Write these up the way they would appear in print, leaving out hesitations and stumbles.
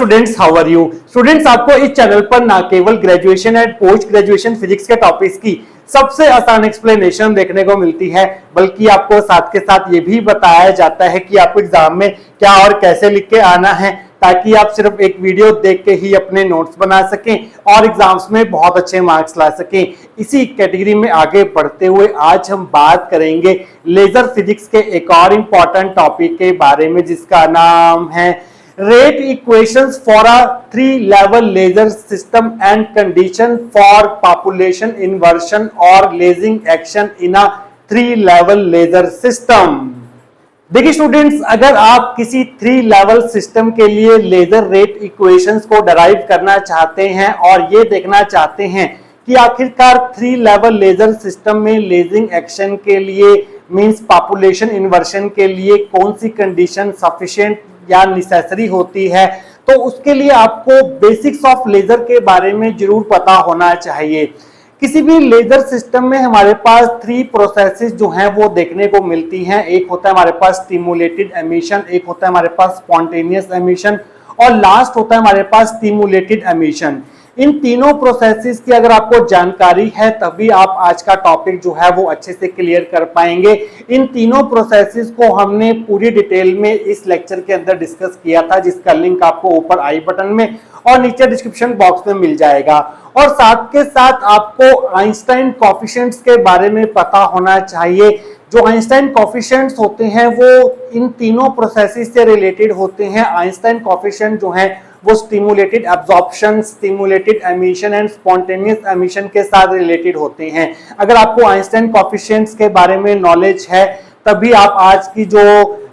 Students, how are you students. आपको इस channel पर ना केवल graduation and post graduation physics के टॉपिक्स की सबसे आसान एक्सप्लेनेशन देखने को मिलती है, बल्कि आपको साथ के साथ ये भी बताया जाता है कि आपको एग्जाम में क्या और कैसे लिख के आना है, ताकि आप सिर्फ एक वीडियो देख के ही अपने नोट्स बना सकें और एग्जाम्स में बहुत अच्छे मार्क्स ला सकें। इसी कैटेगरी में आगे बढ़ते हुए आज हम बात करेंगे लेजर फिजिक्स के एक और इम्पॉर्टेंट टॉपिक के बारे में, जिसका नाम है rate equations for a three-level laser system and condition for population inversion or lasing action in a three-level laser system। देखिए स्टूडेंट्स, अगर आप किसी थ्री लेवल सिस्टम के लिए लेजर रेट इक्वेशंस को डराइव करना चाहते हैं और ये देखना चाहते हैं कि आखिरकार थ्री लेवल लेजर सिस्टम में लेजिंग एक्शन के लिए मींस पॉपुलेशन इन्वर्शन के लिए कौन सी कंडीशन सफिशिएंट या नेसेसरी होती है, तो उसके लिए आपको बेसिक्स ऑफ लेजर के बारे में जरूर पता होना चाहिए। किसी भी लेजर सिस्टम में हमारे पास थ्री प्रोसेसेस जो हैं वो देखने को मिलती हैं। एक होता है हमारे पास स्टिमुलेटेड एमिशन, एक होता है हमारे पास स्पॉन्टेनियस एमिशन और लास्ट होता है हमारे पास स्टिमुलेटेड एमिशन। इन तीनों प्रोसेसेस की अगर आपको जानकारी है तभी आप आज का टॉपिक जो है वो अच्छे से क्लियर कर पाएंगे। इन तीनों प्रोसेसेस को हमने पूरी डिटेल में इस लेक्चर के अंदर डिस्कस किया था, जिसका लिंक आपको ऊपर आई बटन में और नीचे डिस्क्रिप्शन बॉक्स में मिल जाएगा। और साथ के साथ आपको आइंस्टाइन कोएफिशिएंट्स के बारे में पता होना चाहिए। जो आइंस्टाइन कोएफिशिएंट्स होते हैं वो इन तीनों प्रोसेसेस से रिलेटेड होते हैं। आइंस्टाइन कोएफिशिएंट जो हैं वो stimulated absorption, stimulated emission and spontaneous emission के साथ रिलेटेड होते हैं। अगर आपको आइंस्टाइन कोएफिशिएंट्स के बारे में नॉलेज है तभी आप आज की जो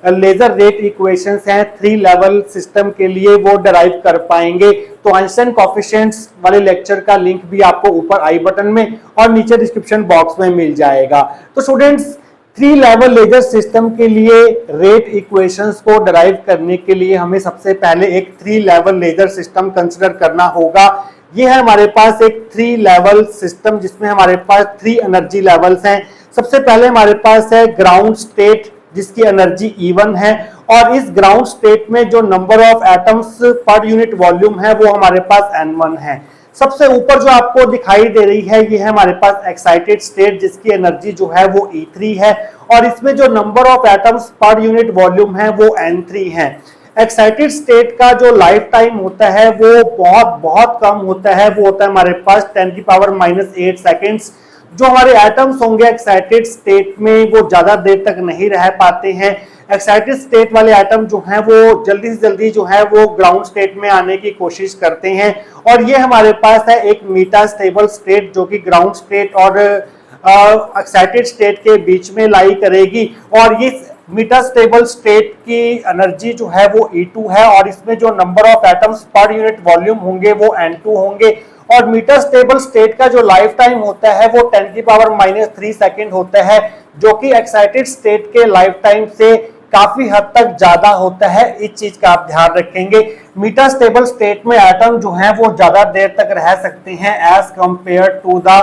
लेजर रेट इक्वेशंस हैं थ्री लेवल सिस्टम के लिए वो डराइव कर पाएंगे। तो आइंस्टाइन कोएफिशिएंट्स वाले लेक्चर का लिंक भी आपको ऊपर आई बटन में और नीचे डिस्क्रिप्शन बॉक्स में मिल जाएगा। तो students, three level laser system के लिए रेट इक्वेशंस को डराइव करने के लिए हमें सबसे पहले एक three level laser system consider करना होगा। ये है हमारे पास एक थ्री लेवल सिस्टम जिसमें हमारे पास थ्री एनर्जी लेवल्स हैं। सबसे पहले हमारे पास है ग्राउंड स्टेट जिसकी एनर्जी E1 है और इस ग्राउंड स्टेट में जो number of atoms per unit volume है वो हमारे पास N1 है। सबसे ऊपर जो आपको दिखाई दे रही है ये है हमारे पास एक्साइटेड स्टेट जिसकी एनर्जी जो है वो E3 है और इसमें जो number of atoms per unit volume है वो N3 है। एक्साइटेड स्टेट का जो लाइफ टाइम होता है वो बहुत कम होता है, वो होता है हमारे पास 10⁻⁸ सेकेंड्स। जो हमारे एटम्स होंगे एक्साइटेड स्टेट में वो ज्यादा देर तक नहीं रह पाते हैं। एक्साइटेड स्टेट वाले एटम जो हैं वो जल्दी से जल्दी जो है वो ग्राउंड स्टेट में आने की कोशिश करते हैं और ये हमारे पास है एक मीटा स्टेबल स्टेट जो कि ग्राउंड स्टेट और एक्साइटेड स्टेट के बीच में लाई करेगी। और इस मीटा स्टेबल स्टेट की एनर्जी जो है वो E2 है और इसमें जो number of atoms per unit volume होंगे वो N2 होंगे और मीटर स्टेबल स्टेट का जो लाइफ टाइम होता है वो 10⁻³ सेकेंड होता है, जो कि एक्साइटेड स्टेट के लाइफ टाइम से काफी हद तक ज्यादा होता है। इस चीज का आप ध्यान रखेंगे। मीटर स्टेबल स्टेट में एटम जो है वो ज्यादा देर तक रह सकते हैं as compare to the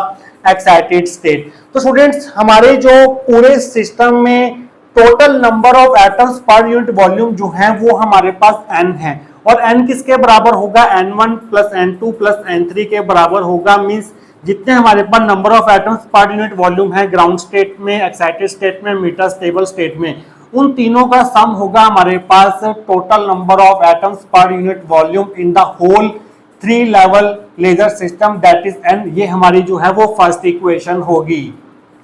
excited state. तो स्टूडेंट्स, हमारे जो पूरे सिस्टम में total number of atoms per unit volume जो है वो हमारे पास N है और N किसके बराबर होगा? N1 plus N2 plus N3 के बराबर होगा। मींस जितने हमारे पास number of atoms per unit volume है ग्राउंड स्टेट में, एक्साइटेड स्टेट में, मीटर स्टेबल स्टेट में, उन तीनों का सम होगा हमारे पास total number of atoms per unit volume in the whole three level laser system, that is N। ये हमारी जो है वो फर्स्ट इक्वेशन होगी।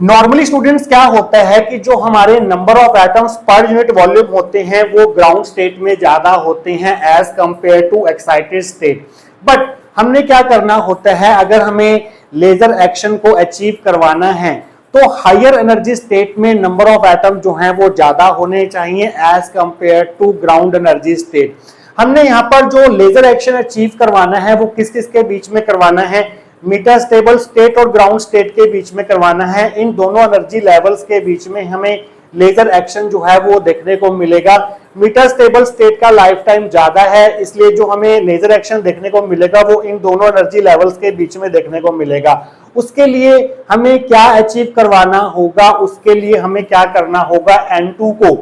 नॉर्मली स्टूडेंट्स क्या होता है कि जो हमारे number of atoms per unit volume होते हैं वो ग्राउंड स्टेट में ज्यादा होते हैं as compare to excited state. But हमने क्या करना होता है, अगर हमें लेजर एक्शन को अचीव करवाना है तो हायर एनर्जी स्टेट में नंबर ऑफ एटम जो हैं वो ज्यादा होने चाहिए as compare to ground energy state. हमने यहाँ पर जो लेजर एक्शन अचीव करवाना है वो किस किस के बीच में करवाना है? मीटर स्टेबल स्टेट और ग्राउंड स्टेट के बीच में करवाना है। इन दोनों एनर्जी लेवल्स के बीच में हमें लेजर एक्शन जो है वो देखने को मिलेगा। मीटर स्टेबल स्टेट का लाइफ टाइम ज्यादा है, इसलिए जो हमें लेजर एक्शन देखने को मिलेगा वो इन दोनों एनर्जी लेवल्स के बीच में देखने को मिलेगा। उसके लिए हमें क्या अचीव करवाना होगा? उसके लिए हमें क्या करना होगा? N2 को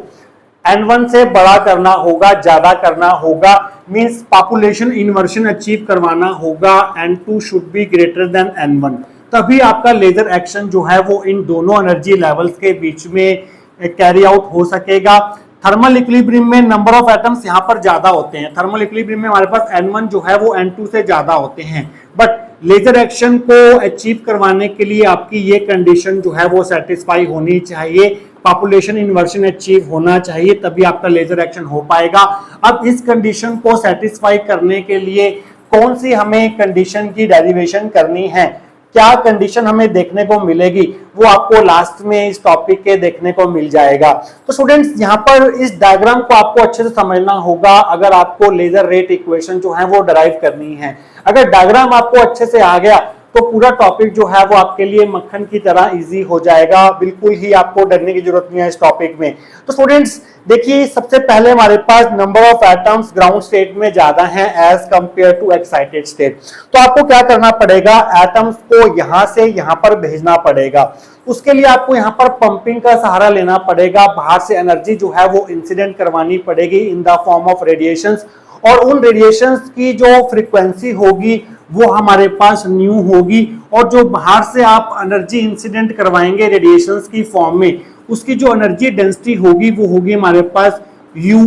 N1 से बड़ा करना होगा, ज्यादा करना होगा, मींस पॉपुलेशन इन्वर्शन अचीव करवाना होगा, N2 should be greater than N1, तभी आपका लेजर एक्शन जो है वो इन दोनों एनर्जी लेवल्स के बीच में कैरी आउट हो सकेगा। थर्मल इक्विलिब्रियम में नंबर ऑफ एटम्स यहाँ पर ज्यादा होते हैं, थर्मल इक्विलिब्रियम में हमारे पास N1 जो है वो N2 से ज्यादा होते हैं, बट लेजर एक्शन को अचीव करवाने के लिए आपकी ये कंडीशन जो है वो सेटिस्फाई होनी चाहिए, पॉपुलेशन इन्वर्शन अचीव होना चाहिए, तभी आपका लेजर एक्शन हो पाएगा। अब इस कंडीशन को सेटिस्फाई करने के लिए कौन सी हमें कंडीशन की डेरिवेशन करनी है, क्या कंडीशन हमें देखने को मिलेगी, वो आपको लास्ट में इस टॉपिक के देखने को मिल जाएगा। तो स्टूडेंट्स यहाँ पर इस डायग्राम को आपको अच्छे से समझना होगा अगर आपको लेजर रेट इक्वेशन जो है वो डराइव करनी है। अगर डायग्राम आपको अच्छे से आ गया तो पूरा टॉपिक जो है वो आपके लिए मक्खन की तरह इजी हो जाएगा, बिल्कुल ही आपको डरने की जरूरत नहीं है इस टॉपिक में। तो स्टूडेंट्स देखिए, सबसे पहले हमारे पास number of atoms ground state में ज्यादा हैं as compare to excited state, तो आपको क्या करना पड़ेगा, एटम्स को यहां से यहां पर भेजना पड़ेगा। उसके लिए आपको यहाँ पर पंपिंग का सहारा लेना पड़ेगा, बाहर से एनर्जी जो है वो इंसिडेंट करवानी पड़ेगी in the form of radiations, और उन रेडिएशंस की जो फ्रीक्वेंसी होगी वो हमारे पास न्यू होगी, और जो बाहर से आप एनर्जी इंसिडेंट करवाएंगे रेडिएशंस की फॉर्म में, उसकी जो एनर्जी डेंसिटी होगी वो होगी हमारे पास यू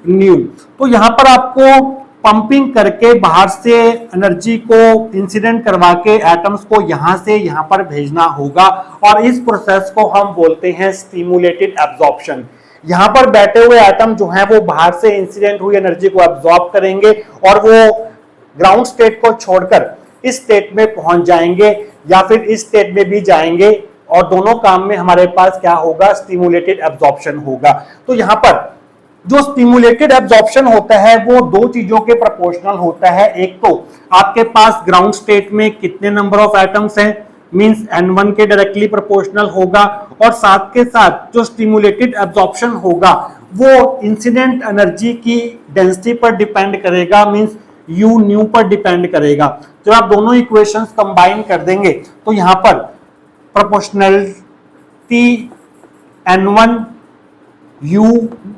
न्यू। तो यहाँ पर आपको पंपिंग करके बाहर से एनर्जी को इंसिडेंट करवा के एटम्स को यहां से यहां पर भेजना होगा, और इस प्रोसेस को हम बोलते हैं स्टिमुलेटेड एब्जॉर्प्शन। यहां पर बैठे हुए एटम जो हैं वो बाहर से इंसिडेंट हुई एनर्जी को एब्जॉर्ब करेंगे और वो ग्राउंड स्टेट को छोड़कर इस स्टेट में पहुंच जाएंगे या फिर इस स्टेट में भी जाएंगे, और दोनों काम में हमारे पास क्या होगा, स्टिमुलेटेड एब्जॉर्प्शन होगा। तो यहाँ पर जो स्टिमुलेटेड एब्जॉर्प्शन होता है वो दो चीजों के प्रोपोर्शनल होता है। एक तो आपके पास ग्राउंड स्टेट में कितने नंबर ऑफ एटम्स हैं, मींस N1 के डायरेक्टली प्रोपोर्शनल होगा, और साथ के साथ जो स्टिमुलेटेड एब्जॉर्प्शन होगा वो इंसिडेंट एनर्जी की डेंसिटी पर डिपेंड करेगा, मींस यू न्यू पर डिपेंड करेगा। जब आप दोनों इक्वेशंस कंबाइन कर देंगे तो यहां पर प्रोपोर्शनैलिटी N1 यू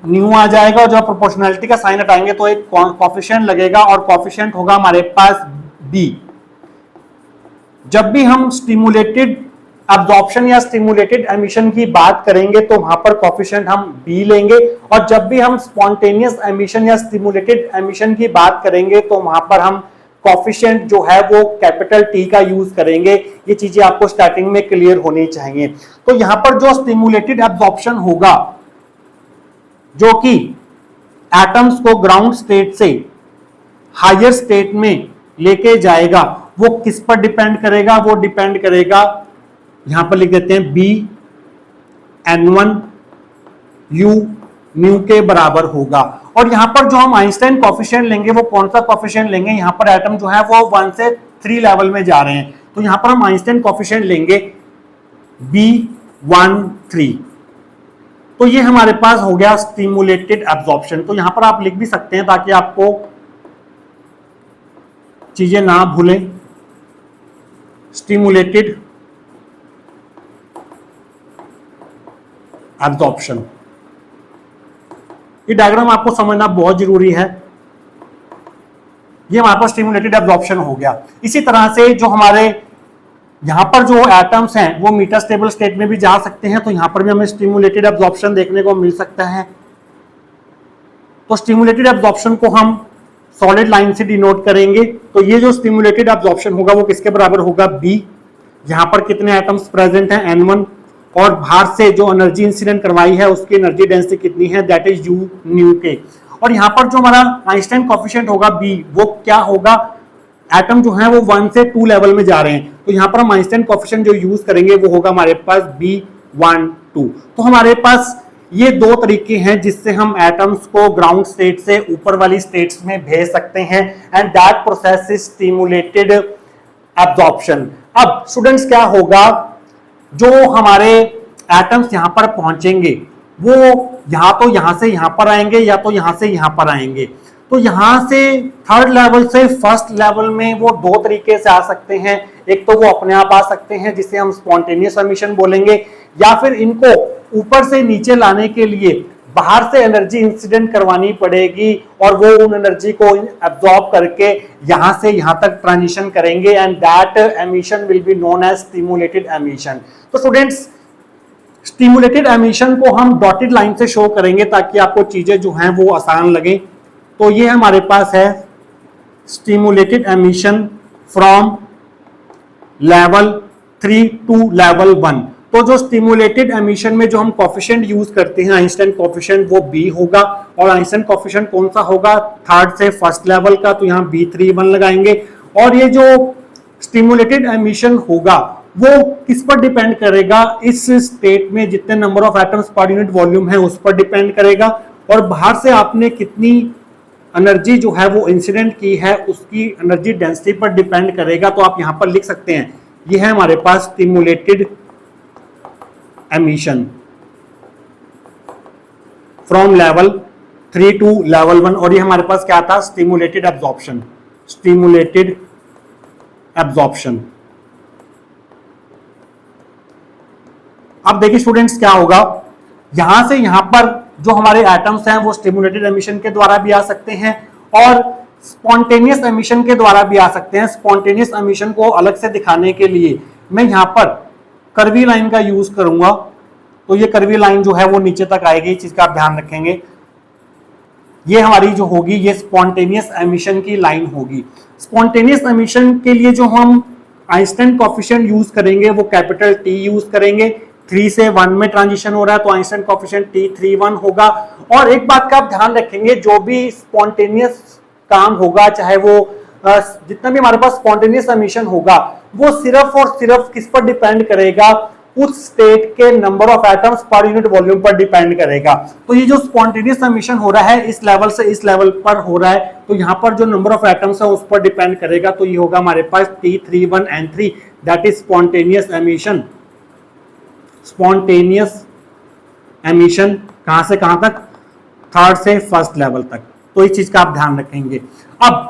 न्यू आ जाएगा, और जब प्रोपोर्शनैलिटी का साइन हटाएंगे तो एक कोएफिशिएंट लगेगा, और कोएफिशिएंट होगा हमारे पास B। जब भी हम स्टिमुलेटेड एब्जॉर्प्शन या स्टिमुलेटेड एमिशन की बात करेंगे तो वहां पर कोएफिशिएंट हम B लेंगे, और जब भी हम स्पॉन्टेनियस एमिशन या स्टिमुलेटेड एमिशन की बात करेंगे तो वहां पर हम कोएफिशिएंट जो है वो कैपिटल T का यूज करेंगे। ये चीजें आपको स्टार्टिंग में क्लियर होनी चाहिए। तो यहां पर जो स्टिमुलेटेड एब्जॉर्प्शन होगा जो कि एटम्स को ग्राउंड स्टेट से हायर स्टेट में लेके जाएगा, वो किस पर डिपेंड करेगा, वो डिपेंड करेगा, यहां पर लिख देते हैं B N1 U न्यू के बराबर होगा। और यहां पर जो हम आइंस्टाइन कोएफिशिएंट लेंगे वो कौन सा कोएफिशिएंट लेंगे, यहां पर एटम जो है वो 1 से 3 लेवल में जा रहे हैं, तो यहां पर हम आइंस्टाइन कोएफिशिएंट लेंगे B13। तो ये हमारे पास हो गया स्टिमुलेटेड एब्जॉर्प्शन। तो यहां पर आप लिख भी सकते हैं ताकि आपको चीजें ना भूलें, स्टिमुलेटेड एब्जॉर्प्शन। ये डायग्राम आपको समझना बहुत जरूरी है। ये हमारे पास स्टिमुलेटेड एब्जॉर्प्शन हो गया। इसी तरह से जो हमारे यहां पर जो एटम्स हैं वो मीटर स्टेबल स्टेट में भी जा सकते हैं, तो यहां पर भी हमें स्टिमुलेटेड एब्जॉर्प्शन देखने को मिल सकता है। तो स्टिमुलेटेड एब्जॉर्प्शन को हम सॉलिड लाइन से डिनोट करेंगे। तो ये जो स्टिमुलेटेड एब्जॉर्प्शन होगा वो किसके बराबर होगा, B। यहां पर कितने एटम्स प्रेजेंट हैं, N1, और बाहर से जो एनर्जी इंसिडेंट करवाई है उसकी एनर्जी डेंसिटी कितनी है, दैट इज यू न्यू के। और यहां पर जो हमारा आइंस्टाइन कोएफिशिएंट होगा B, वो क्या होगा, एटम जो है वो 1 से 2 लेवल में जा रहे हैं, तो यहां पर हम आइंस्टाइन कोएफिशिएंट जो यूज करेंगे वो होगा हमारे पास B12। तो हमारे पास ये दो तरीके हैं जिससे हम एटम्स को ग्राउंड स्टेट से ऊपर वाली स्टेट्स में भेज सकते हैं, and that process is stimulated absorption. अब स्टूडेंट्स क्या होगा, जो हमारे एटम्स यहां पर पहुंचेंगे वो यहां तो यहां से यहां पर आएंगे या तो यहां से यहां पर आएंगे। तो यहां से थर्ड लेवल से फर्स्ट लेवल में वो दो तरीके से आ सकते हैं। एक तो वो अपने आप आ सकते हैं जिसे हम स्पॉन्टेनियस एमिशन बोलेंगे, या फिर इनको ऊपर से नीचे लाने के लिए बाहर से एनर्जी इंसिडेंट करवानी पड़ेगी और वो उन एनर्जी को एब्जॉर्ब करके यहां से यहां तक ट्रांजिशन करेंगे and that emission will be known as stimulated emission. तो स्टूडेंट्स स्टिमुलेटेड एमिशन को हम डॉटेड लाइन से शो करेंगे ताकि आपको चीजें जो हैं वो आसान लगे। तो ये हमारे पास है stimulated emission from level 3 to level 1। तो जो स्टिमुलेटेड एमिशन में जो हम कोफिशिएंट यूज करते हैं आइंस्टाइन कोफिशिएंट वो बी होगा और आइंस्टाइन कोफिशिएंट कौन सा होगा, थर्ड से फर्स्ट लेवल का, तो यहाँ B31 लगाएंगे। और ये जो स्टिमुलेटेड एमिशन होगा वो किस पर डिपेंड करेगा, इस स्टेट में जितने number of atoms per unit volume है उस पर डिपेंड करेगा और बाहर से आपने कितनी एनर्जी जो है वो इंसिडेंट की है उसकी एनर्जी डेंसिटी पर डिपेंड करेगा। तो आप यहां पर लिख सकते हैं ये है हमारे पास stimulated emission from level 3 to level 1 और ये हमारे पास क्या था, स्टिमुलेटेड एब्जॉर्प्शन, स्टिमुलेटेड एब्जॉर्प्शन। अब देखिए स्टूडेंट्स क्या होगा, यहां से यहां पर जो हमारे एटम्स हैं वो स्टिमुलेटेड एमिशन के द्वारा भी आ सकते हैं और स्पॉन्टेनियस एमिशन के द्वारा भी आ सकते हैं। स्पॉन्टेनियस एमिशन को अलग से दिखाने के लिए मैं यहां पर कर्वी लाइन का यूज करूंगा। तो ये कर्वी लाइन जो है वो नीचे तक आएगी, इस चीज का आप ध्यान रखेंगे। ये हमारी जो होगी ये स्पॉन्टेनियस एमिशन की लाइन होगी। स्पॉन्टेनियस एमिशन के लिए जो हम आइंस्टाइन कोफिशिएंट यूज करेंगे वो कैपिटल T यूज करेंगे। 3 से 1 में ट्रांजिशन हो रहा है तो आइंस्टाइन कोफिशिएंट T31 होगा। और एक बात का आप ध्यान रखेंगे, जो भी स्पॉन्टेनियस काम होगा, चाहे वो जितना भी हमारे पास स्पॉन्टेनियस एमिशन होगा, वो सिर्फ और सिर्फ किस पर डिपेंड करेगा, उस स्टेट के number of atoms per unit volume पर डिपेंड करेगा। तो ये जो स्पॉन्टेनियस एमिशन हो रहा है इस लेवल से इस लेवल पर हो रहा है, तो यहाँ पर जो नंबर ऑफ एटम्स है उस पर डिपेंड करेगा। तो ये होगा हमारे पास T31 and 3, that is spontaneous emission. Spontaneous emission कहां से कहां तक, थर्ड से फर्स्ट लेवल तक। तो इस चीज का आप ध्यान रखेंगे। अब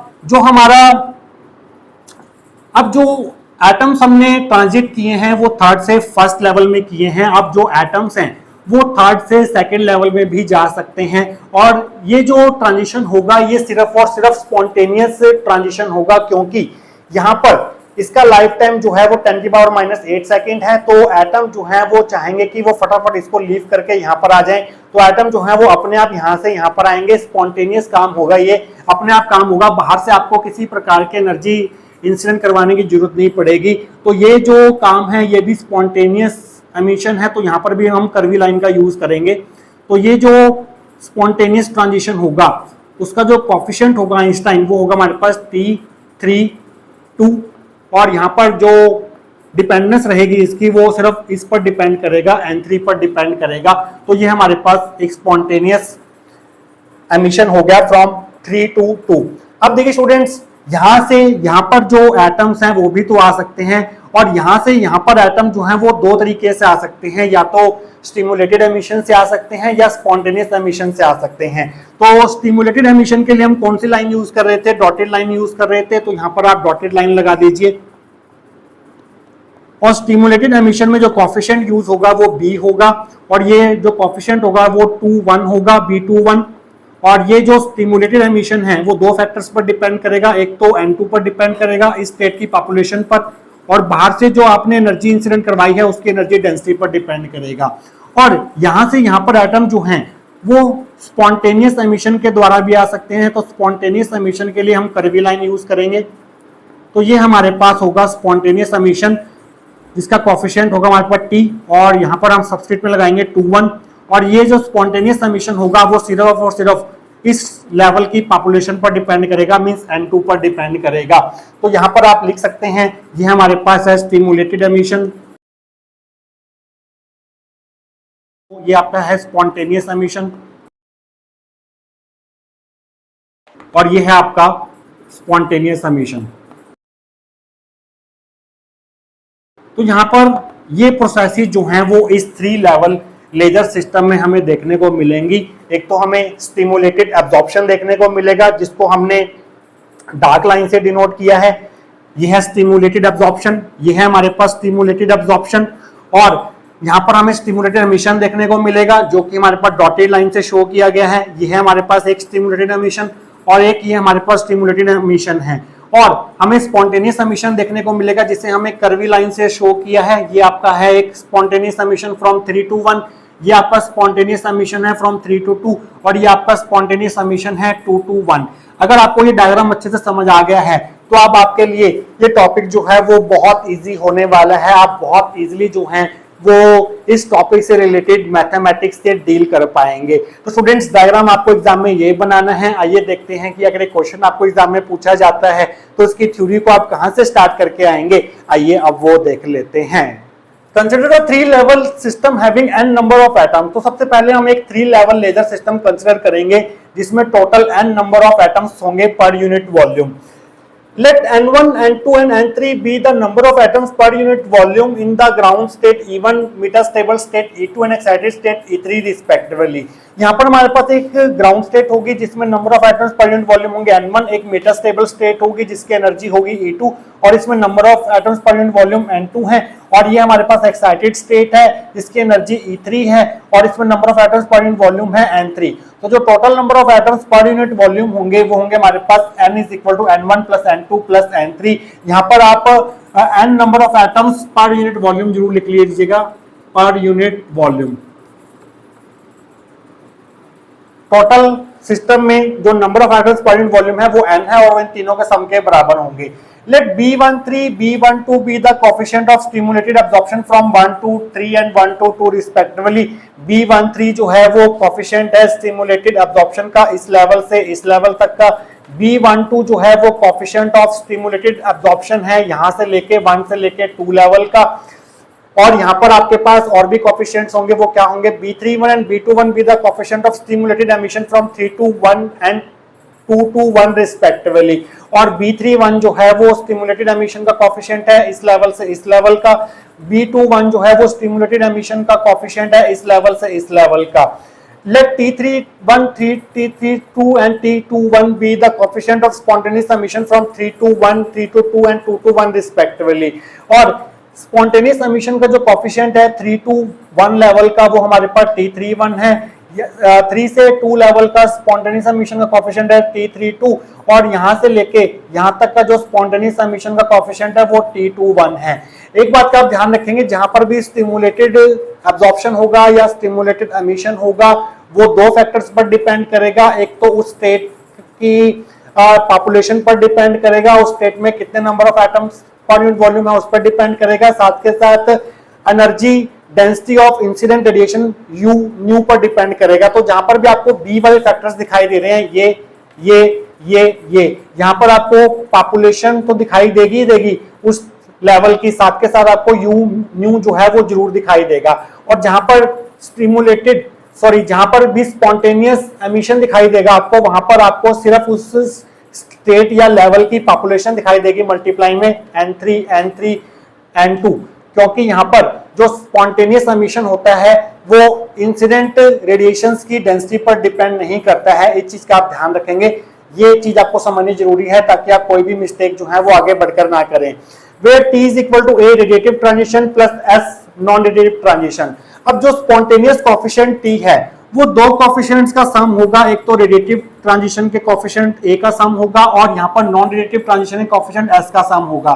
जो एटम्स हमने ट्रांजिट किए हैं वो थर्ड से फर्स्ट लेवल में किए हैं। अब जो एटम्स हैं वो थर्ड से सेकंड लेवल में भी जा सकते हैं और ये जो ट्रांजिशन होगा ये सिर्फ और सिर्फ स्पॉन्टेनियस ट्रांजिशन होगा, क्योंकि यहाँ पर इसका लाइफ टाइम जो है वो 10⁻⁸ सेकंड है। तो एटम जो है वो चाहेंगे कि वो फटाफट इसको लीव करके यहाँ पर आ जाएं, तो एटम जो है वो अपने आप यहाँ से यहाँ पर आएंगे। स्पॉन्टेनियस काम होगा, ये अपने आप काम होगा, बाहर से आपको किसी प्रकार की एनर्जी इंसिडेंट करवाने की जरूरत नहीं पड़ेगी। तो ये जो काम है ये भी स्पॉन्टेनियस एमिशन है। तो यहाँ पर भी हम कर्वी लाइन का यूज करेंगे। तो ये जो स्पॉन्टेनियस ट्रांजिशन होगा उसका जो कोफिशिएंट होगा आइंस्टाइन वो होगा हमारे पास T32 और यहाँ पर जो डिपेंडेंस रहेगी इसकी वो सिर्फ इस पर डिपेंड करेगा, N3 पर डिपेंड करेगा। तो ये हमारे पास एक स्पॉन्टेनियस एमिशन हो गया फ्रॉम 3 to 2। अब देखिए स्टूडेंट्स, यहां से यहां पर जो एटम्स हैं वो भी तो आ सकते हैं और यहां से यहां पर एटम जो हैं वो दो तरीके से आ सकते हैं, या तो स्टिमुलेटेड एमिशन से आ सकते हैं या स्पॉन्टेनियस एमिशन से आ सकते हैं। तो स्टिमुलेटेड एमिशन के लिए हम कौन सी लाइन यूज कर रहे थे, डॉटेड लाइन यूज कर रहे थे। तो यहां पर आप डॉटेड लाइन लगा दीजिए और स्टिमुलेटेड एमिशन में जो कोफिशिएंट यूज होगा वो B होगा और ये जो कोफिशिएंट होगा वो 2 1 होगा, B21। और ये जो स्टिमुलेटेड एमिशन है वो दो फैक्टर्स पर डिपेंड करेगा, एक तो N2 पर डिपेंड करेगा इस स्टेट की पॉपुलेशन पर, और बाहर से जो आपने एनर्जी इंसिडेंट करवाई है उसकी एनर्जी डेंसिटी पर डिपेंड करेगा। और यहां से यहां पर एटम जो हैं वो स्पॉन्टेनियस एमिशन के द्वारा भी आ सकते हैं। तो स्पॉन्टेनियस एमिशन के लिए हम कर्वी लाइन यूज करेंगे। तो ये हमारे पास होगा स्पॉन्टेनियस एमिशन जिसका कोफिशिएंट होगा हमारे पास T और यहाँ पर हम सबस्क्रिप्ट में लगाएंगे 2 1। और ये जो स्पॉन्टेनियस एमिशन होगा वो सिर्फ और सिर्फ इस लेवल की पॉपुलेशन पर डिपेंड करेगा, मींस N2 पर डिपेंड करेगा। तो यहां पर आप लिख सकते हैं ये हमारे पास है स्टिमुलेटेड एमिशन, ये आपका है स्पॉन्टेनियस एमिशन और ये है आपका स्पॉन्टेनियस एमिशन। तो यहां पर ये प्रोसेसेस जो हैं वो इस 3 लेवल लेजर सिस्टम में हमें देखने को मिलेंगी। एक तो हमें स्टिमुलेटेड एब्जॉर्प्शन देखने को मिलेगा जिसको हमने डार्क लाइन से डिनोट किया है, ये है स्टिमुलेटेड एब्जॉर्प्शन, ये है हमारे पास स्टिमुलेटेड एब्जॉर्प्शन। और यहाँ पर हमें स्टिमुलेटेड एमिशन देखने को मिलेगा जो कि हमारे पास डॉटेड लाइन से शो किया गया है। ये है हमारे पास एक स्टिमुलेटेड एमिशन और एक ये हमारे पास स्टिमुलेटेड एमिशन है। और हमें स्पॉन्टेनियस एमिशन देखने को मिलेगा जिसे हमें कर्वी लाइन से शो किया है। ये आपका है एक स्पॉन्टेनियस एमिशन फ्रॉम 3 to 1, ये आपका स्पॉन्टेनियस एमिशन है फ्रॉम 3 to 2 और ये आपका स्पॉन्टेनियस एमिशन है 2 to 1। अगर आपको ये डायग्राम अच्छे से समझ आ गया है तो अब आपके लिए ये टॉपिक जो है वो बहुत इजी होने वाला है। आप बहुत इजीली जो है वो इस टॉपिक से रिलेटेड मैथमेटिक्स से डील कर पाएंगे। तो स्टूडेंट्स, डायग्राम आपको एग्जाम में ये बनाना है। आइए देखते हैं कि अगर एक क्वेश्चन आपको एग्जाम में पूछा जाता है तो इसकी थ्योरी को आप कहां से स्टार्ट करके आएंगे, आइए अब वो देख लेते हैं। Consider a 3 level system having n number of atom. तो सबसे पहले हम एक 3 लेवल लेजर सिस्टम कंसिडर करेंगे जिसमें total n number of atoms होंगे per unit volume. Let N1, N2 and N3 be the number of atoms per unit volume in the ground state E1, metastable state E2 and excited state E3 respectively। यहाँ पर हमारे पास एक ground state होगी जिसमें number of atoms per unit volume होंगे N1, एक metastable state होगी जिसकी एनर्जी होगी E2 और इसमें number of atoms per unit volume N2 है और ये हमारे पास एक्साइटेड स्टेट है जिसकी एनर्जी E3 है और इसमें number of atoms per unit volume है N3। तो जो total number of atoms per unit volume होंगे वो होंगे हमारे पास n is equal to n1 plus n2 plus n3। यहाँ पर आप n number of atoms per unit volume जरूर लिख लीजिएगा, पर यूनिट वॉल्यूम। टोटल सिस्टम में जो number of atoms per unit volume है वो n है और इन तीनों के सम के बराबर होंगे। Let B13, B12 be the coefficient of stimulated absorption from 1 to 3 and 1 to 2 respectively। B13 जो है वो coefficient है stimulated absorption का इस लेवल से इस लेवल तक का। B12 जो है वो coefficient of stimulated absorption है यहाँ से लेके 1 से लेके 2 लेवल का। और यहाँ पर आपके पास और भी कोफिशिएंट्स होंगे, वो क्या होंगे? B31 and B21 be the coefficient of stimulated emission from 3 to 1 and 2 to 1 respectively। और B31 जो है वो स्टिमुलेटेड एमिशन का कोफिशिएंट है इस लेवल से इस लेवल का। B21 जो है वो स्टिमुलेटेड एमिशन का कोफिशिएंट है इस लेवल से इस लेवल का। Let T31, T32 and T21 be the coefficient of spontaneous emission from 3 to 1, 3 to 2 and 2 to 1 respectively। और स्पॉन्टेनियस एमिशन का जो कोफिशिएंट है 3 to 1 लेवल का वो हमारे पास T31 है। 3 से 2 लेवल का स्पॉन्टेनियस एमिशन का कोफिशिएंट है T32 और यहाँ से लेके यहाँ तक का जो स्पॉन्टेनियस एमिशन का कोफिशिएंट है वो T21 है। एक बात का आप ध्यान रखेंगे, जहां पर भी स्टिमुलेटेड एब्जॉर्प्शन होगा या स्टिमुलेटेड एमिशन होगा वो 2 फैक्टर्स पर डिपेंड करेगा। एक तो उस स्टेट की पॉपुलेशन पर डिपेंड करेगा, उस स्टेट में कितने number of atoms per unit volume है उस पर डिपेंड करेगा, साथ के साथ energy density of incident radiation you new पर डिपेंड करेगा। तो जहां पर भी आपको बी वाले फैक्टर्स दिखाई दे रहे हैं ये यहाँ पर आपको पॉपुलेशन तो दिखाई देगी उस लेवल की, साथ के साथ आपको यू न्यू जो है वो जरूर दिखाई देगा। और जहां पर भी स्पॉन्टेनियस एमिशन दिखाई देगा आपको, वहां पर आपको सिर्फ उस स्टेट या लेवल की पॉपुलेशन दिखाई देगी मल्टीप्लाई में N3, N3, N2, क्योंकि यहाँ पर जो स्पॉन्टेनियस एमिशन होता है वो इंसिडेंट रेडिएशंस की डेंसिटी पर डिपेंड नहीं करता है। इस चीज का आप ध्यान रखेंगे, ये चीज आपको समझनी जरूरी है ताकि आप कोई भी मिस्टेक जो है वो आगे बढ़कर ना करें। Where T is equal to A radiative transition plus S non-radiative transition। अब जो स्पॉन्टेनियस कोफिशिएंट T है वो 2 कोफिशिएंट्स का सम होगा, एक तो रेडिएटिव ट्रांजिशन के कोफिशिएंट A का सम होगा और यहाँ पर नॉन रेडिएटिव ट्रांजिशन के कोफिशिएंट S का सम होगा।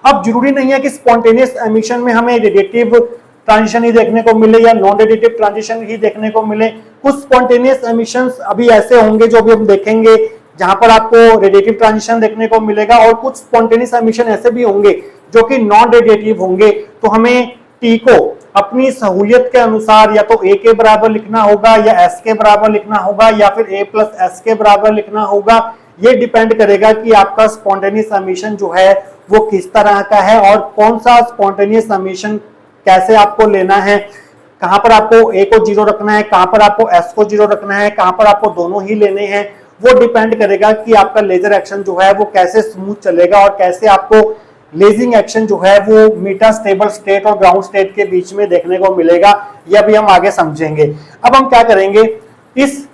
अब जरूरी नहीं है कि स्पॉन्टेनियस एमिशन में हमें रेडिएटिव ट्रांजिशन ही देखने को मिले या नॉन रेडिएटिव ट्रांजिशन ही देखने को मिले। कुछ स्पॉन्टेनियस एमिशंस अभी ऐसे होंगे जो भी हम देखेंगे जहां पर आपको रेडिएटिव ट्रांजिशन देखने को मिलेगा और कुछ स्पॉन्टेनियस एमिशन ऐसे भी होंगे जो कि नॉन रेडिएटिव होंगे। तो हमें टी को अपनी सहूलियत के अनुसार या तो ए के बराबर लिखना होगा या एस के बराबर लिखना होगा या फिर ए प्लस एस के बराबर लिखना होगा। ये डिपेंड करेगा कि आपका स्पॉन्टेनियस एमिशन जो है वो किस तरह का है और कौन सा स्पॉन्टेनियस एमिशन कैसे आपको लेना है, कहां पर आपको ए को 0 रखना है, कहां पर आपको एस को 0 रखना है, कहां पर आपको दोनों ही लेने हैं। वो डिपेंड करेगा कि आपका लेजर एक्शन जो है वो कैसे स्मूथ चलेगा और कैसे आपको लेजिंग एक्शन जो है वो मीटा स्टेबल स्टेट और ग्राउंड स्टेट के बीच में देखने को मिलेगा। यह भी हम आगे समझेंगे। अब हम क्या करेंगे, इस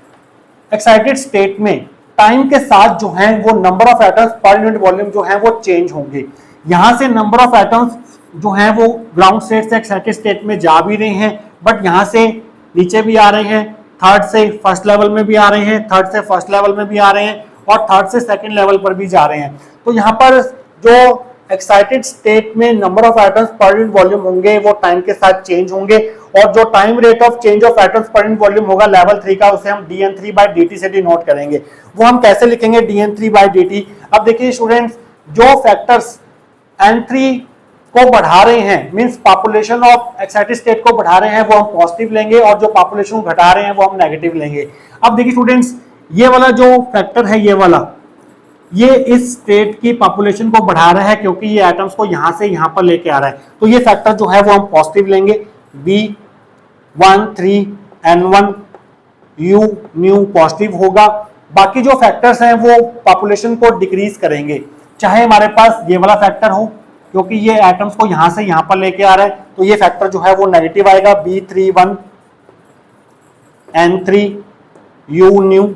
एक्साइटेड स्टेट में टाइम के साथ जो है वो number of atoms per unit volume जो है वो चेंज होंगे। यहां से नंबर ऑफ एटम्स जो है वो ग्राउंड स्टेट से एक्साइटेड स्टेट में जा भी रहे हैं, बट यहाँ से नीचे भी आ रहे हैं, थर्ड से फर्स्ट लेवल में भी आ रहे हैं, थर्ड से फर्स्ट लेवल में भी आ रहे हैं और थर्ड से सेकंड लेवल पर भी जा रहे हैं। तो यहाँ पर जो एक्साइटेड स्टेट में number of atoms per unit volume होंगे वो टाइम के साथ चेंज होंगे, और जो time rate of change of atoms per unit volume होगा लेवल 3 का, उसे हम dN3/dt से डिनोट करेंगे। वो हम कैसे लिखेंगे dN3/dt? अब देखिए स्टूडेंट्स, जो फैक्टर्स N3 को बढ़ा रहे हैं, means population of excited state को बढ़ा रहे हैं, वो हम पॉजिटिव लेंगे, और जो पॉपुलेशन को घटा रहे हैं वो हम नेगेटिव लेंगे। अब देखिए स्टूडेंट्स, ये वाला जो फैक्टर है, ये वाला, ये इस स्टेट की पॉपुलेशन को बढ़ा रहा है क्योंकि ये एटम्स को यहां से यहां पर लेके आ रहा है, तो ये फैक्टर जो है वो हम पॉजिटिव लेंगे, B13N1 U न्यू पॉजिटिव होगा। बाकी जो फैक्टर्स हैं वो पॉपुलेशन को डिक्रीज करेंगे, चाहे हमारे पास ये वाला फैक्टर हो क्योंकि ये एटम्स को यहां से यहां पर लेके आ रहा है, तो ये फैक्टर जो है वो नेगेटिव आएगा, B31N3 U न्यू,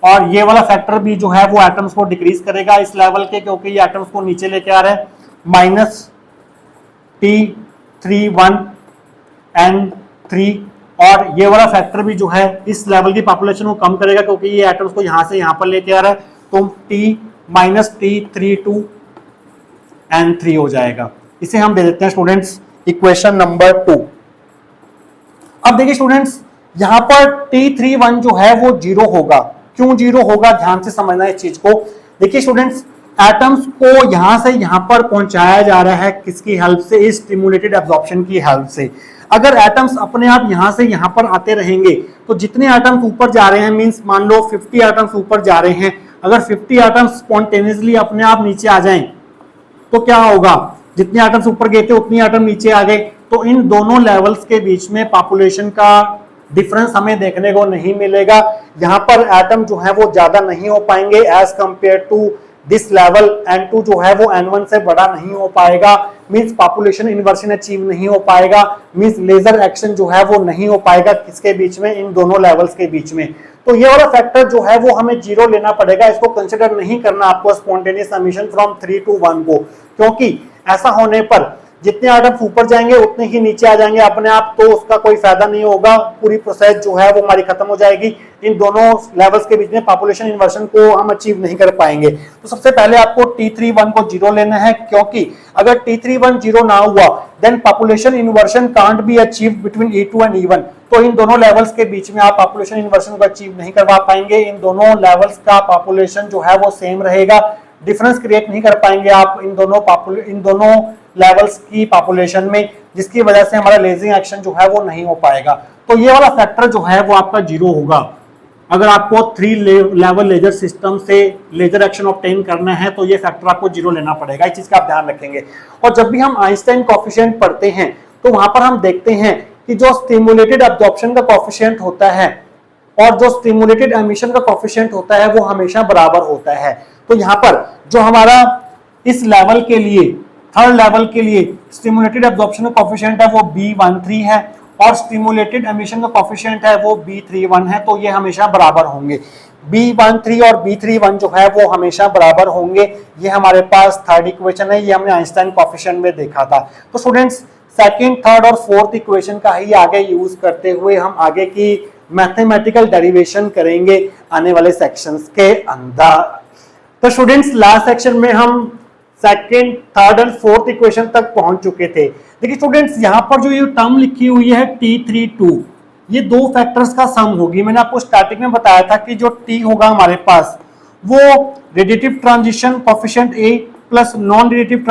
और ये वाला फैक्टर भी जो है वो एटम्स को डिक्रीज करेगा इस लेवल के, क्योंकि ये एटम्स को नीचे लेके आ रहा है, -T31N3, और ये वाला फैक्टर भी जो है इस लेवल की पॉपुलेशन को कम करेगा क्योंकि ये एटम्स को यहां से यहां पर लेके आ रहा है, तो T-32N3 हो जाएगा। इसे हम दे देते हैं स्टूडेंट्स इक्वेशन नंबर 2। अब देखिए स्टूडेंट्स, यहां पर T31 जो है वो 0 होगा। क्यों 0 होगा, ध्यान से समझना इस चीज को। देखिए स्टूडेंट्स, एटम्स को यहां से यहां पर पहुंचाया जा रहा है किसकी हेल्प से? इस स्टिमुलेटेड एब्जॉर्प्शन की हेल्प से। अगर एटम्स अपने आप यहां से यहां पर आते रहेंगे तो जितने एटम्स ऊपर जा रहे हैं, मींस मान लो 50 एटम्स ऊपर जा रहे हैं, अगर 50 एटम्स स्पॉन्टेनियसली अपने आप नीचे आ जाएं तो क्या होगा? जितने एटम्स ऊपर गए थे उतने एटम नीचे आ गए, तो इन दोनों लेवल्स के बीच में पॉपुलेशन का डिफरेंस हमें देखने को नहीं मिलेगा। यहाँ पर एटम जो है वो ज्यादा नहीं हो पाएंगे as compare to this level. N2 जो है वो N1 से बड़ा नहीं हो पाएगा, मींस पॉपुलेशन इन्वर्शन अचीव नहीं हो पाएगा, मींस लेजर एक्शन जो है वो नहीं हो पाएगा किसके बीच में? इन दोनों लेवल्स के बीच में। तो ये वाला फैक्टर जो है वो हमें 0 लेना पड़ेगा, इसको कंसिडर नहीं करना आपको स्पॉन्टेनियस एमिशन फ्रॉम 3 to 1 को, क्योंकि ऐसा होने पर जितने एटम्स ऊपर जाएंगे उतने ही नीचे आ जाएंगे अपने आप, तो उसका कोई फायदा नहीं होगा, पूरी प्रोसेस जो है वो हमारी खत्म हो जाएगी। इन दोनों लेवल्स के बीच में पॉपुलेशन इन्वर्शन को हम अचीव नहीं कर पाएंगे। तो सबसे पहले आपको T31 को 0 लेना है, क्योंकि अगर T31 0 ना हुआ then population inversion can't be achieve between E2 and E1। तो इन दोनों लेवल्स के बीच में आप पॉपुलेशन इन्वर्शन को अचीव नहीं करवा पाएंगे। इन दोनों लेवल्स का पॉपुलेशन जो है वो सेम रहेगा, डिफरेंस क्रिएट नहीं कर पाएंगे आप इन दोनों लेवल्स की पॉपुलेशन में, जिसकी वजह से हमारा लेजरिंग एक्शन जो है वो नहीं हो पाएगा। तो ये वाला फैक्टर जो है वो आपका 0 होगा। अगर आपको 3 लेवल लेजर सिस्टम से लेजर एक्शन ऑब्टेन करना है तो ये फैक्टर आपको 0 लेना पड़ेगा, इस चीज का आप ध्यान रखेंगे। और जब भी हम आइंस्टाइन कोएफिशिएंट पढ़ते हैं तो वहां पर हम देखते हैं कि जो स्टिमुलेटेड एब्जॉर्प्शन का कोएफिशिएंट होता है और जो स्टिमुलेटेड एमिशन का कोएफिशिएंट होता है वो हमेशा बराबर होता है। तो यहाँ पर जो हमारा इस लेवल के लिए, थर्ड लेवल के लिए स्टिमुलेटेड एब्जॉर्प्शन का कोएफिशिएंट है वो B13 है और स्टिमुलेटेड एमिशन का कोएफिशिएंट है वो B31 है, तो ये हमेशा बराबर होंगे। B13 और B31 जो है वो हमेशा बराबर होंगे। ये हमारे पास थर्ड इक्वेशन है, ये हमने आइंस्टाइन कोएफिशिएंट में देखा था। तो स्टूडेंट्स, सेकंड, थर्ड और फोर्थ इक्वेशन का ही आगे यूज करते हुए हम आगे की मैथमेटिकल डेरिवेशन करेंगे आने वाले सेक्शंस के अंदर। तो स्टूडेंट्स, लास्ट सेक्शन में हम second, third and fourth equation तक पहुंच चुके थे। देखिए स्टूडेंट्स, यहाँ पर जो ये टर्म लिखी हुई है T32, ये दो फैक्टर्स का सम होगी। मैंने आपको स्टार्टिंग में बताया था कि जो T होगा हमारे पास वो radiative transition coefficient A plus non radiative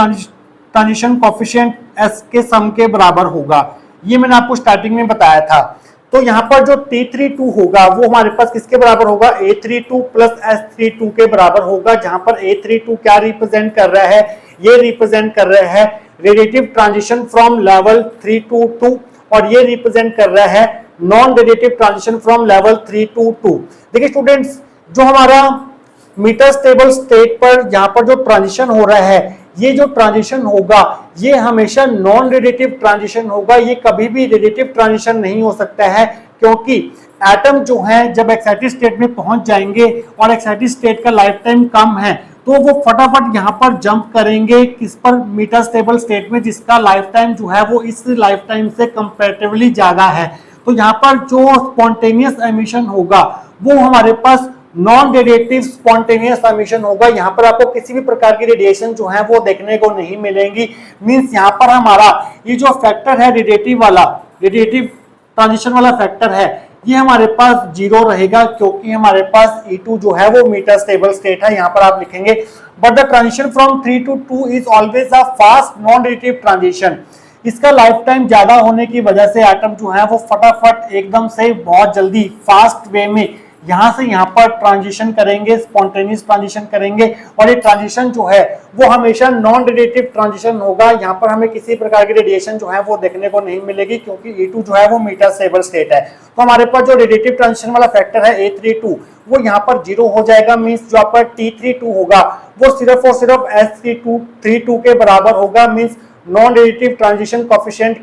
transition coefficient S के सम के बराबर होगा। ये मैंने आपको स्टार्टिंग में बताया था। तो यहाँ पर जो T32 होगा वो हमारे पास किसके बराबर होगा? A32 प्लस S32 के बराबर होगा, जहां पर A32 क्या रिप्रेजेंट कर रहा है? ये रिप्रेजेंट कर रहा है radiative transition from level 3 to 2 और ये रिप्रेजेंट कर रहा है non radiative transition from level 3 to 2। देखिए स्टूडेंट्स, जो हमारा मीटर स्टेबल स्टेट पर यहाँ पर जो ट्रांजिशन हो रहा है, ये जो ट्रांजिशन होगा ये हमेशा नॉन रेडिएटिव ट्रांजिशन होगा, ये कभी भी रेडिएटिव ट्रांजिशन नहीं हो सकता है, क्योंकि एटम जो है जब एक्साइटेड स्टेट में पहुंच जाएंगे और एक्साइटेड स्टेट का लाइफ टाइम कम है तो वो फटाफट यहाँ पर जंप करेंगे किस पर, मीटर स्टेबल स्टेट में, जिसका लाइफ टाइम जो है वो इस लाइफ टाइम से कंपैरेटिवली ज्यादा है। तो यहाँ पर जो स्पॉन्टेनियस एमिशन होगा वो हमारे पास नॉन रेडिएटिव स्पॉन्टेनियस एमिशन होगा। यहाँ पर आपको किसी भी प्रकार की रेडिएशन जो है वो देखने को नहीं मिलेंगी। मींस यहाँ पर हमारा ये जो फैक्टर है रेडिएटिव वाला, रेडिएटिव ट्रांजिशन वाला फैक्टर है, ये हमारे पास 0 रहेगा, क्योंकि हमारे पास E2 जो है वो मीटर स्टेबल स्टेट है। यहाँ पर आप लिखेंगे but the transition from 3 to 2 is always a fast non radiative transition. इसका लाइफ टाइम ज्यादा होने की वजह से एटम जो है वो फटाफट एकदम से बहुत जल्दी फास्ट वे में यहां से यहां पर ट्रांजिशन करेंगे, स्पॉन्टेनियस ट्रांजिशन करेंगे, और ये ट्रांजिशन जो है वो हमेशा नॉन रेडिएटिव ट्रांजिशन होगा। यहाँ पर हमें किसी प्रकार की रेडिएशन जो है वो देखने को नहीं मिलेगी, क्योंकि E2 जो है वो मीटर स्टेबल स्टेट है। तो हमारे पास जो रेडिएटिव ट्रांजिशन वाला फैक्टर है A32 वो यहाँ पर 0 हो जाएगा। मींस जो आपका T32 होगा वो सिर्फ और सिर्फ S32 के बराबर होगा। Means non radiative transition coefficient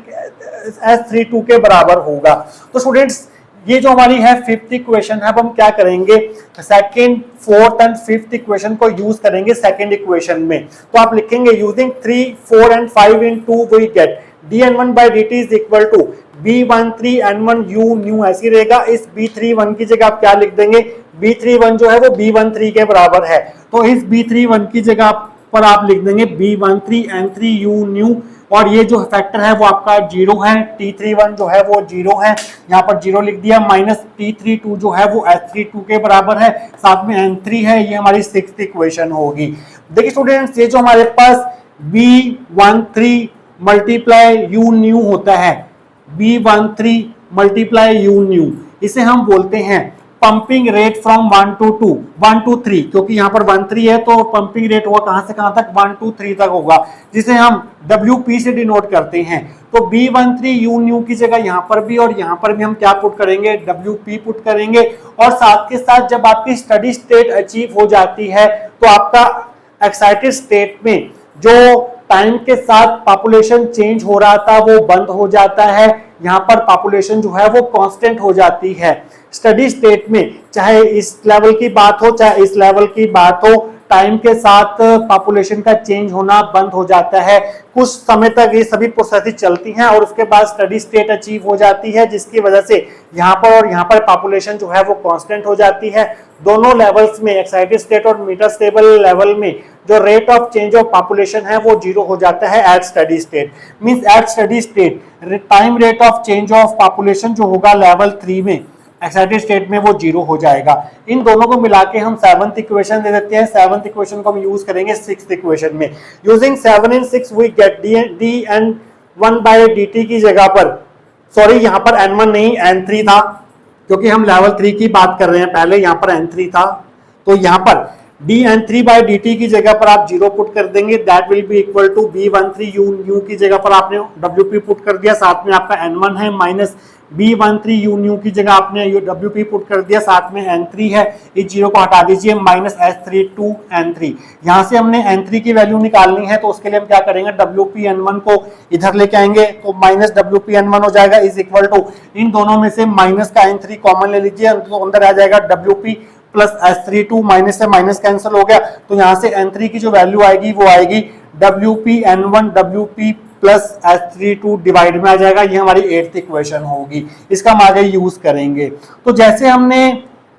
S32 के बराबर होगा। तो स्टूडेंट्स ये जो हमारी है फिफ्थ इक्वेशन है, अब हम क्या करेंगे, second, fourth and fifth equation को यूज करेंगे सेकंड इक्वेशन में। तो आप लिखेंगे using 3, 4 and 5 in 2 we get dN1 by dt is equal to B13N1 U nu, ऐसी रहेगा। इस B31 की जगह आप क्या लिख देंगे, B31 जो है वो B13 के बराबर है, तो इस B31 की जगह पर आप लिख देंगे B13N3 U न्यू, और ये जो फैक्टर है वो आपका 0 है, T31 जो है वो 0 है, यहाँ पर 0 लिख दिया, माइनस T32 जो है वो S32 के बराबर है, साथ में N3 है। ये हमारी सिक्स्थ इक्वेशन होगी। देखिए स्टूडेंट्स, ये जो हमारे पास B13 मल्टीप्लाई U न्यू होता है, B13 मल्टीप्लाई U न्यू, इसे हम बोलते हैं pumping rate from 1 to 2, 1 to 3, क्योंकि यहाँ पर 1 3 है तो पंपिंग रेट होगा कहां से कहां तक, 1 to 3 तक होगा, जिसे हम WP से डिनोट करते हैं। तो B13 U न्यू की जगह यहाँ पर भी और यहाँ पर भी हम क्या पुट करेंगे, WP पुट करेंगे। और साथ के साथ जब आपकी स्टडी स्टेट अचीव हो जाती है तो आपका एक्साइटेड स्टेट में जो टाइम के साथ पॉपुलेशन चेंज हो रहा था वो बंद हो जाता है। यहाँ पर पॉपुलेशन जो है वो कांस्टेंट हो जाती है। स्टडी स्टेट में चाहे इस लेवल की बात हो चाहे इस लेवल की बात हो, टाइम के साथ पॉपुलेशन का चेंज होना बंद हो जाता है। कुछ समय तक ये सभी प्रोसेस चलती हैं और उसके बाद स्टडी स्टेट अचीव हो जाती है, जिसकी वजह से यहाँ पर और यहाँ पर पॉपुलेशन जो है वो कांस्टेंट हो जाती है। दोनों लेवल्स में, एक्साइटेड स्टेट और मीटर स्टेबल लेवल में, जो rate of change of population है वो 0 हो जाता है at steady state. Means at steady state time rate of change of population जो होगा लेवल 3 में, एक्साइटेड स्टेट में, वो 0 हो जाएगा। इन दोनों को मिला के हम सेवंथ इक्वेशन दे देते हैं। सेवंथ इक्वेशन को हम यूज करेंगे सिक्स्थ इक्वेशन में। Using 7 and 6 we get dN1 by dt की जगह पर, सॉरी यहाँ पर N1 नहीं N3 था, क्योंकि हम लेवल 3 की बात कर रहे हैं, पहले यहाँ पर N3 था, तो यहाँ पर dN3 by dt की जगह पर आप 0 पुट कर देंगे, that will be equal to B13 U की जगह पर आपने WP पुट कर दिया, साथ में आपका N1 है, माइनस B13 U की जगह आपने WP पुट कर दिया, साथ में N3 है, इस 0 को हटा दीजिए, माइनस S32 N3। यहाँ से हमने N3 की वैल्यू निकालनी है, तो उसके लिए हम क्या करेंगे, WP N1 को इधर लेके आएंगे, तो माइनस WP N1 हो जाएगा इज इक्वल टू, इन दोनों में से माइनस का N3 कॉमन ले लीजिए, तो अंदर आ जाएगा WP प्लस S32, माइनस से माइनस कैंसिल हो गया, तो यहाँ से N3 की जो वैल्यू आएगी वो आएगी WP N1 WP plus S32 divide में आ जाएगा। ये हमारी 8th इक्वेशन होगी, इसका हम आगे यूज करेंगे। तो जैसे हमने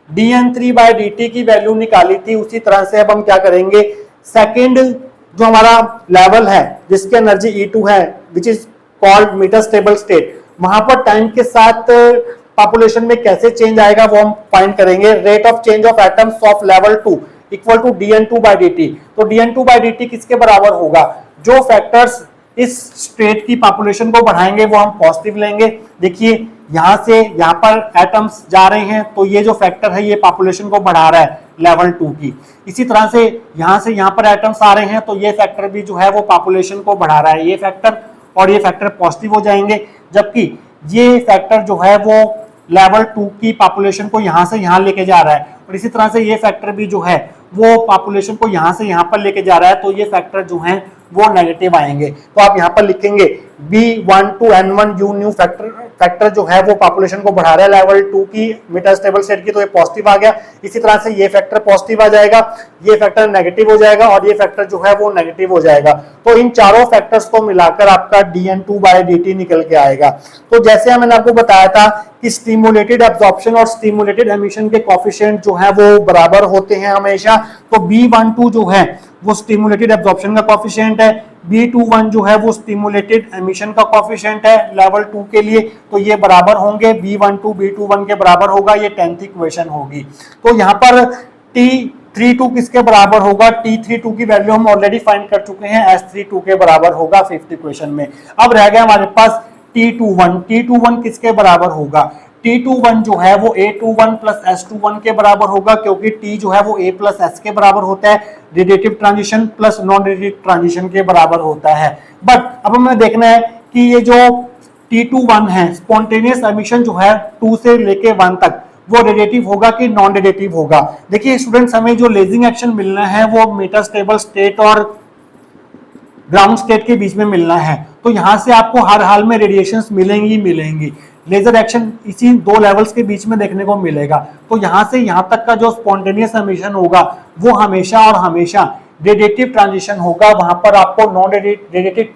dN3 by dt की वैल्यू निकाली थी, उसी तरह से अब हम क्या करेंगे, सेकेंड जो हमारा लेवल है जिसकी एनर्जी E2 है, which is called metastable state, वहां पर टाइम के साथ पॉपुलेशन में कैसे चेंज आएगा वो हम फाइंड करेंगे। Rate of change of atoms of level 2 equal to dN2 by dt। तो dN2 by dt किसके बराबर होगा, जो फैक्टर्स इस स्टेट की पॉपुलेशन को बढ़ाएंगे वो हम पॉजिटिव लेंगे। देखिए यहाँ से यहाँ पर एटम्स जा रहे हैं, तो ये जो फैक्टर है ये पॉपुलेशन को बढ़ा रहा है लेवल 2 की। इसी तरह से यहाँ पर एटम्स आ रहे हैं, तो ये फैक्टर भी जो है वो पॉपुलेशन को बढ़ा रहा है। ये फैक्टर और ये फैक्टर पॉजिटिव हो जाएंगे, जबकि ये फैक्टर जो है वो लेवल 2 की पॉपुलेशन को यहाँ से यहाँ लेके जा रहा है, और इसी तरह से ये फैक्टर भी जो है वो पॉपुलेशन को यहाँ से यहाँ पर लेके जा रहा है, तो ये फैक्टर जो है वो नेगेटिव आएंगे। तो आप यहाँ पर लिखेंगे B1 to N1 U new factor जो है वो पॉपुलेशन को बढ़ा रहा है लेवल 2 की मेटा स्टेबल स्टेट की, तो ये पॉजिटिव आ गया। इसी तरह से ये फैक्टर पॉजिटिव आ जाएगा, ये फैक्टर नेगेटिव हो जाएगा और ये फैक्टर जो है वो नेगेटिव हो जाएगा। तो इन चारों फैक्टर्स को मिलाकर आपका dN2/dt निकल के आएगा। तो जैसे मैंने आपको बताया था कि स्टिमुलेटेड एब्जॉर्प्शन और स्टिमुलेटेड एमिशन के कोफिशिएंट जो है वो बराबर होते हैं हमेशा। तो B12 जो है वो स्टिमुलेटेड एब्जॉर्प्शन का कोफिशिएंट है, B21 जो है वो स्टिमुलेटेड एमिशन का कोफिशिएंट है लेवल 2 के लिए, तो ये बराबर होंगे, B12 B21 के बराबर होगा, ये 10th इक्वेशन होगी। तो यहाँ पर T32 किसके बराबर होगा, T32 की वैल्यू हम ऑलरेडी फाइंड कर चुके हैं, S32 के बराबर होगा 5th इक्वेशन में। अब रह गया हमारे पास T21 किसके बराबर होगा, T21 जो है वो A21 प्लस S21 के बराबर होगा, क्योंकि T जो है वो A प्लस S के बराबर होता है, radiative transition plus non radiative transition के बराबर होता है। बट अब हमें देखना है कि ये जो T21 है, स्पॉन्टेनियस एमिशन जो है 2 से लेके 1 तक, वो रेडिएटिव होगा कि नॉन रेडिएटिव होगा। देखिए स्टूडेंट्स, हमें जो लेजिंग एक्शन मिलना है वो मेटास्टेबल स्टेट और ग्राउंड स्टेट के बीच में मिलना है। तो यहां से आपको हर हाल में रेडिएशंस मिलेंगी। लेजर एक्शन इसी 2 लेवल्स के बीच में देखने को मिलेगा। तो यहां से यहां तक का जो स्पॉन्टेनियस एमिशन होगा वो हमेशा और हमेशा रेडिएटिव ट्रांजिशन होगा। वहां पर आपको नॉन रेडिएटिव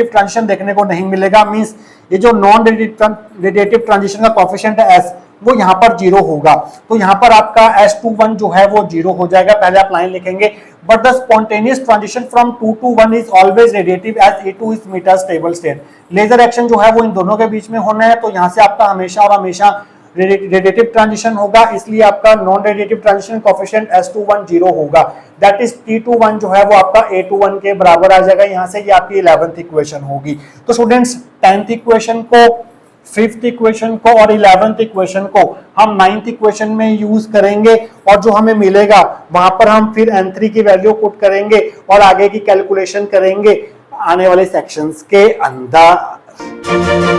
ट्रांजिशन देखने को नहीं मिलेगा। मींस ये जो नॉन रेडिएटिव ट्रांजिशन का कोफिशिएंट है S, वो यहाँ पर 0 होगा। तो यहाँ पर आपका S21 जो है वो 0 हो जाएगा। पहले आप लाइन लिखेंगे, but the spontaneous transition from 2 to 1 is always radiative as A2 is metastable state. Laser action जो है वो इन दोनों के बीच में होना है, तो यहाँ से आपका हमेशा और हमेशा रेडिएटिव ट्रांजिशन होगा, इसलिए आपका non radiative transition coefficient S21 0 होगा। दैट इज T21 जो है वो आपका A21 के बराबर आ जाएगा। यहाँ से ये आपकी 11th इक्वेशन होगी। तो स्टूडेंट्स, 10th इक्वेशन को, 5th इक्वेशन को और 11th इक्वेशन को हम 9th इक्वेशन में यूज करेंगे, और जो हमें मिलेगा वहां पर हम फिर N3 की वैल्यू पुट करेंगे और आगे की कैलकुलेशन करेंगे आने वाले सेक्शंस के अंदर।